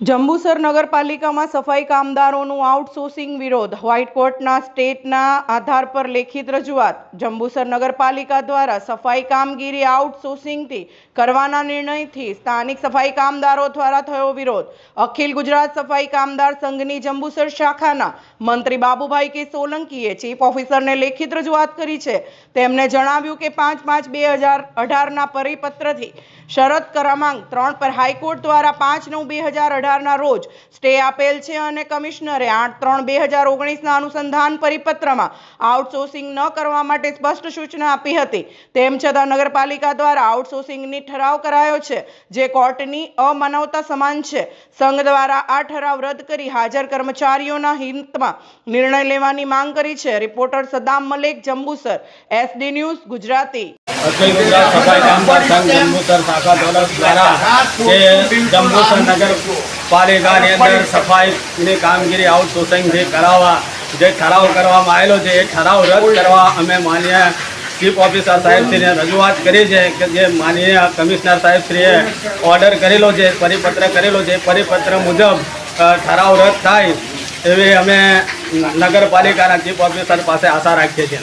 જંબુસર નગરપાલિકામાં સફાઈ કામદારોનું આઉટસોર્સિંગ વિરોધ. વ્હાઇટ કોર્ટના સ્ટેટના આધાર પર લેખિત રજૂઆત. જંબુસર નગરપાલિકા દ્વારા સફાઈ કામગીરી આઉટસોર્સિંગથી કરવાના નિર્ણયથી સ્થાનિક સફાઈ કામદારો દ્વારા થયો વિરોધ. અખિલ ગુજરાત સફાઈ કામદાર સંઘની જંબુસર શાખાના મંત્રી બાબુભાઈ કે સોલંકીએ ચીફ ઓફિસરને લેખિત રજૂઆત કરી છે. તેમણે જણાવ્યું કે 5/5/2018ના પરિપત્રથી શરત ક્રમાંક 3 પર હાઈકોર્ટ દ્વારા 5/9/2018ના રોજ સ્ટે આપેલ છે અને કમિશનરે 8/3/2019ના અનુસંધાન પરિપત્રમાં આઉટસોર્સિંગ ન કરવા માટે સ્પષ્ટ સૂચના આપી હતી. તેમ છતાં નગરપાલિકા દ્વારા આઉટસોર્સિંગની ઠરાવ કરાયો છે, જે કોર્ટની અમાનવતા સમાન છે. સંઘ દ્વારા આ ઠરાવ રદ કરી હાજર કર્મચારીઓના હિતમાં નિર્ણય લેવાની માંગ કરી છે. Reporter Saddam Malek, Jambusar, SD news Gujarati. अखिल गुजरात सफाई कामगार संघ जंबूसर शाखा દ્વારા જંબુસર નગરપાલિકાની અંદર સફાઈની કામગીરી આઉટસોર્સિંગથી કરાવવા જે ઠરાવ કરવામાં આવેલો છે એ ઠરાવ રદ કરવા અમે માનનીય ચીફ ઓફિસર સાહેબશ્રીને રજૂઆત કરી છે કે જે માનનીય કમિશનર સાહેબશ્રીએ ઓર્ડર કરેલો છે, પરિપત્ર કરેલો છે, પરિપત્ર મુજબ ઠરાવ રદ થાય એવી અમે નગરપાલિકાના ચીફ ઓફિસર પાસે આશા રાખીએ છીએ.